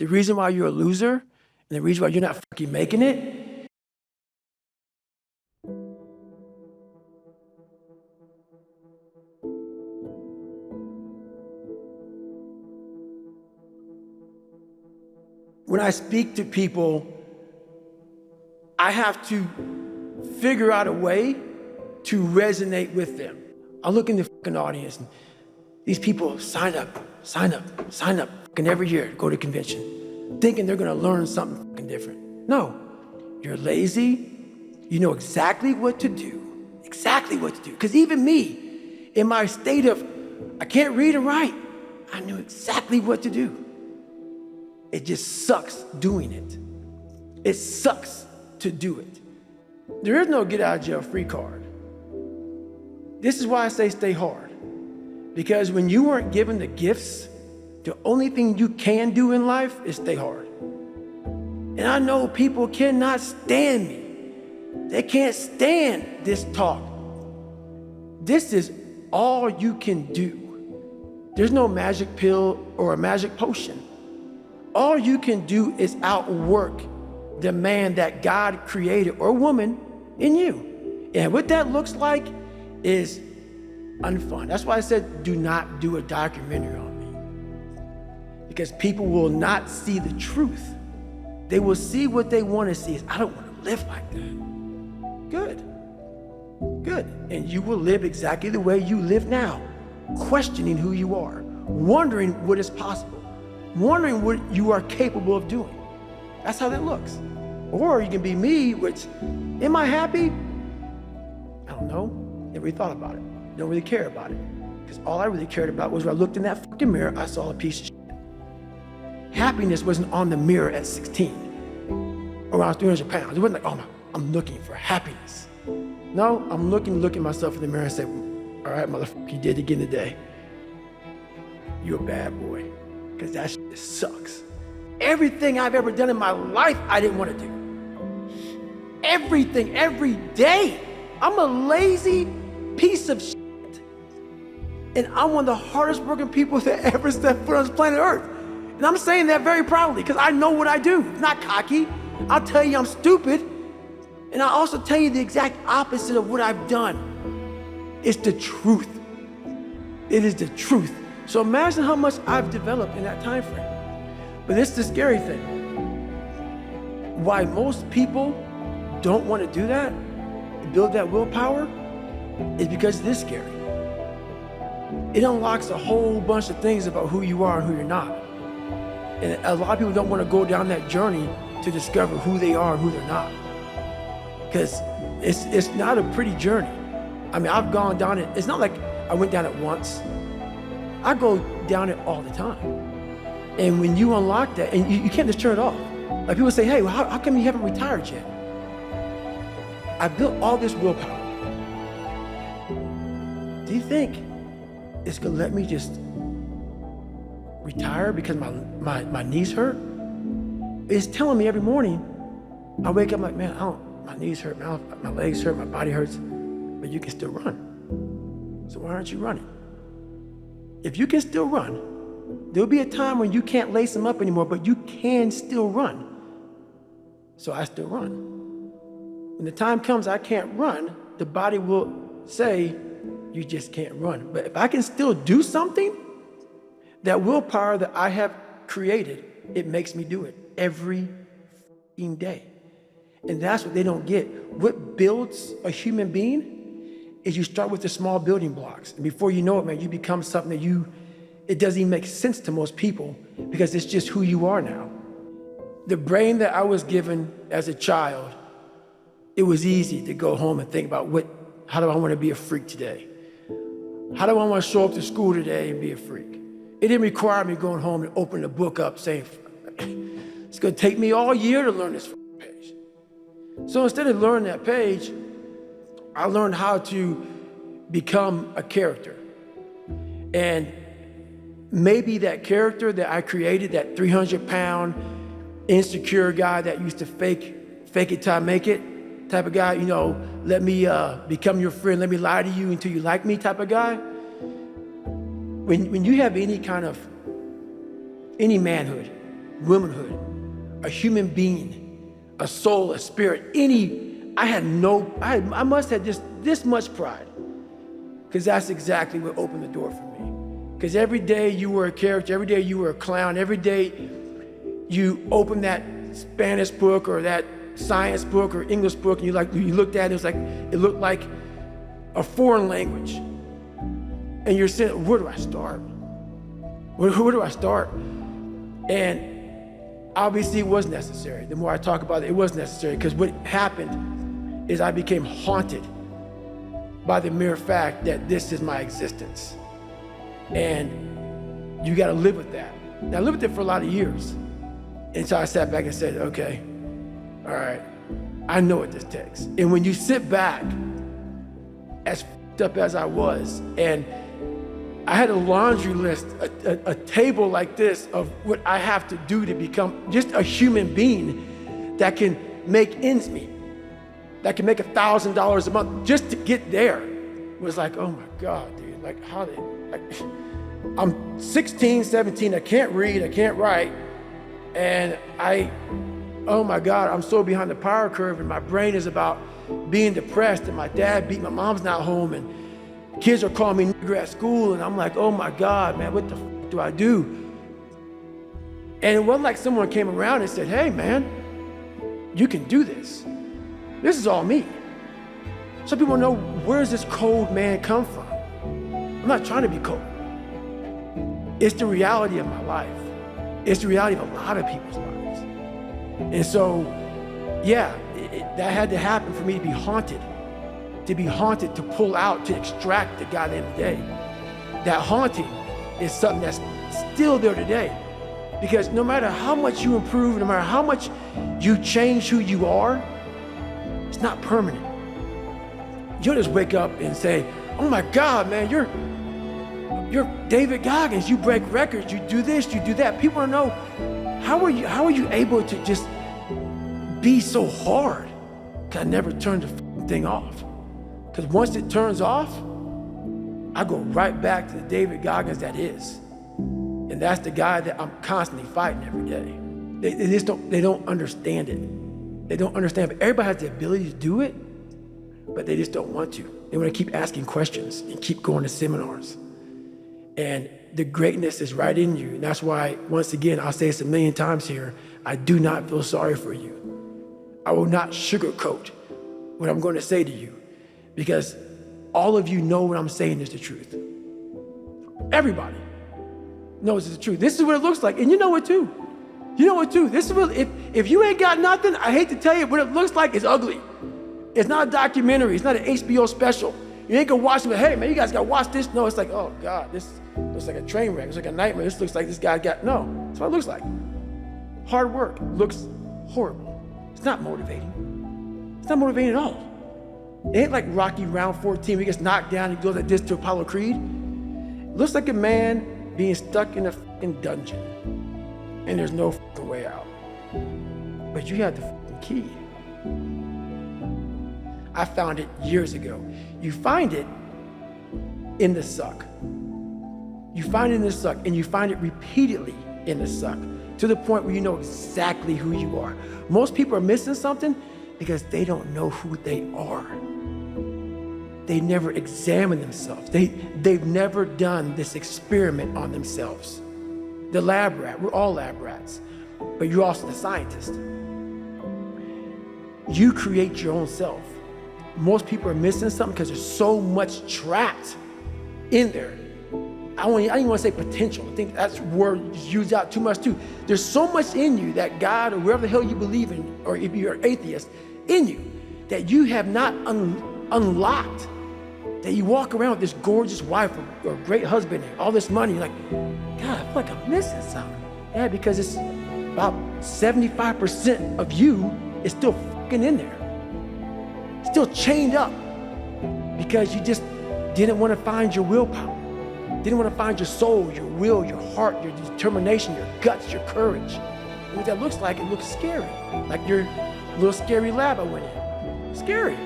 The reason why you're a loser and the reason why you're not fucking making it. When I speak to people, I have to figure out a way to resonate with them. I look in the fucking audience and these people sign up, fucking every year to go to convention, thinking they're gonna learn something fucking different. No, you're lazy, you know exactly what to do. Because even me, in my state of, I can't read and write, I knew exactly what to do. It just sucks doing it. It sucks to do it. There is no get out of jail free card. This is why I say stay hard. Because when you weren't given the gifts, the only thing you can do in life is stay hard. And I know people cannot stand me. They can't stand this talk. This is all you can do. There's no magic pill or a magic potion. All you can do is outwork the man that God created or woman in you. And what that looks like is unfun. That's why I said, do not do a documentary on me. Because people will not see the truth. They will see what they want to see. I don't want to live like that. Good. And you will live exactly the way you live now, questioning who you are, wondering what is possible, wondering what you are capable of doing. That's how that looks. Or you can be me, which, am I happy? I don't know. Never really thought about it. Don't really care about it. Because all I really cared about was when I looked in that fucking mirror, I saw a piece of shit. Happiness wasn't on the mirror at 16, or when I was 300 pounds. It wasn't like, oh, I'm looking for happiness. No, I'm looking to look at myself in the mirror and say, all right, motherfucker, you did it again today. You're a bad boy. Because that shit sucks. Everything I've ever done in my life, I didn't want to do. Everything, every day. I'm a lazy piece of shit. And I'm one of the hardest working people that ever stepped foot on this planet Earth. And I'm saying that very proudly because I know what I do. It's not cocky. I'll tell you I'm stupid. And I'll also tell you the exact opposite of what I've done. It's the truth. It is the truth. So imagine how much I've developed in that time frame. But this is the scary thing. Why most people don't want to do that, build that willpower, is because it is scary. It unlocks a whole bunch of things about who you are and who you're not. And a lot of people don't want to go down that journey to discover who they are and who they're not. Because it's not a pretty journey. I mean, I've gone down it. It's not like I went down it once. I go down it all the time. And when you unlock that, and you can't just turn it off. Like people say, hey, well, how come you haven't retired yet? I built all this willpower. Do you think it's gonna let me just retire because my knees hurt? It's telling me every morning, I wake up like, man, my knees hurt, my legs hurt, my body hurts, but you can still run. So why aren't you running? If you can still run, there'll be a time when you can't lace them up anymore, but you can still run. So I still run. When the time comes I can't run, the body will say, you just can't run. But if I can still do something, that willpower that I have created, it makes me do it every fucking day. And that's what they don't get. What builds a human being is you start with the small building blocks. And before you know it, man, you become something that it doesn't even make sense to most people because it's just who you are now. The brain that I was given as a child, it was easy to go home and think about how do I want to be a freak today? How do I want to show up to school today and be a freak? It didn't require me going home and opening the book up saying, it's going to take me all year to learn this page. So instead of learning that page, I learned how to become a character. And maybe that character that I created, that 300-pound insecure guy that used to fake it till I make it type of guy, let me become your friend, let me lie to you until you like me type of guy. When you have any manhood, womanhood, a human being, a soul, a spirit, I must have just this much pride, because that's exactly what opened the door for me. Because every day you were a character, every day you were a clown, every day you opened that Spanish book or that science book or English book, and you looked at it, it looked like a foreign language. And you're saying, where do I start? Where do I start? And obviously it was necessary. The more I talk about it, it was necessary, because what happened is I became haunted by the mere fact that this is my existence. And you gotta live with that. And I lived with it for a lot of years until I sat back and said, okay, all right, I know what this takes. And when you sit back, as f***ed up as I was, and I had a laundry list, a table like this of what I have to do to become just a human being that can make ends meet, that can make $1,000 a month just to get there. It was like, oh my God, dude, I'm 16, 17, I can't read, I can't write, and oh my God, I'm so behind the power curve, and my brain is about being depressed, and my dad beat, my mom's not home, and kids are calling me nigger at school, and I'm like, oh my God, man, what the f do I do? And it wasn't like someone came around and said, hey man, you can do this. This is all me. Some people know, where does this cold man come from? I'm not trying to be cold. It's the reality of my life. It's the reality of a lot of people's lives. And so, yeah, that had to happen for me to be haunted, to pull out, to extract the God at the end of the day. That haunting is something that's still there today. Because no matter how much you improve, no matter how much you change who you are, it's not permanent. You don't just wake up and say, oh my God, man, you're David Goggins, you break records, you do this, you do that. People want to know, how are you able to just be so hard? Because I never turned the thing off. Because once it turns off, I go right back to the David Goggins that is. And that's the guy that I'm constantly fighting every day. They don't understand it. They don't understand, but everybody has the ability to do it, but they just don't want to. They want to keep asking questions and keep going to seminars. And the greatness is right in you. And that's why, once again, I'll say this a million times here, I do not feel sorry for you. I will not sugarcoat what I'm going to say to you, because all of you know what I'm saying is the truth. Everybody knows it's the truth. This is what it looks like, and you know it too. You know it too. This is what, if you ain't got nothing, I hate to tell you, what it looks like is ugly. It's not a documentary. It's not an HBO special. You ain't gonna watch it, but hey man, you guys gotta watch this. No, it's like, oh God, this looks like a train wreck. It's like a nightmare. This looks like this guy no, that's what it looks like. Hard work looks horrible. It's not motivating. It's not motivating at all. It ain't like Rocky round 14 where he gets knocked down and goes like this to Apollo Creed. It looks like a man being stuck in a fucking dungeon and there's no fucking way out. But you have the fucking key. I found it years ago. You find it in the suck. You find it in the suck, and you find it repeatedly in the suck, to the point where you know exactly who you are. Most people are missing something because they don't know who they are. They never examine themselves. They've never done this experiment on themselves. The lab rat, we're all lab rats, but you're also the scientist. You create your own self. Most people are missing something because there's so much trapped in there. I don't even want to say potential. I think that's word used out too much too. There's so much in you that God, or wherever the hell you believe in, or if you're an atheist, in you, that you have not unlocked, that you walk around with this gorgeous wife or great husband and all this money, you're like, God, I feel like I'm missing something. Yeah, because it's about 75% of you is still fucking in there. Still chained up because you just didn't want to find your willpower, didn't want to find your soul, your will, your heart, your determination, your guts, your courage. And what that looks like, it looks scary, like your little scary lab I went in. Scary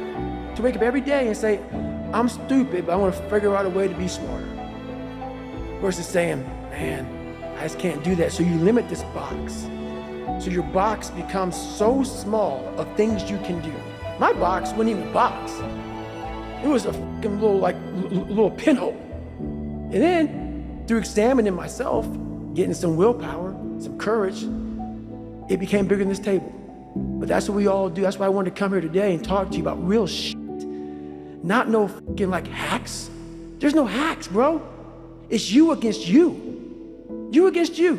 to wake up every day and say, I'm stupid, but I want to figure out a way to be smarter. Versus saying, man, I just can't do that. So you limit this box. So your box becomes so small of things you can do. My box wasn't even a box. It was a fucking little pinhole. And then through examining myself, getting some willpower, some courage, it became bigger than this table. But that's what we all do. That's why I wanted to come here today and talk to you about real shit. Not no fucking like hacks. There's no hacks, bro. It's you against you. You against you.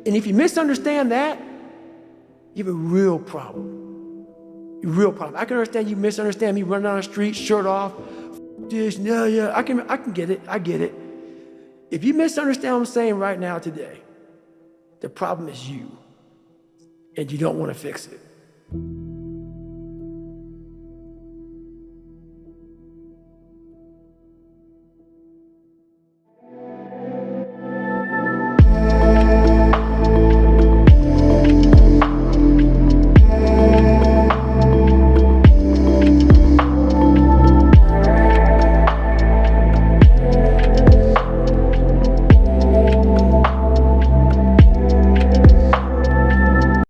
And if you misunderstand that, you have a real problem. A real problem. I can understand you misunderstand me running down the street, shirt off, this, yeah, I can get it, I get it. If you misunderstand what I'm saying right now today, the problem is you, and you don't want to fix it.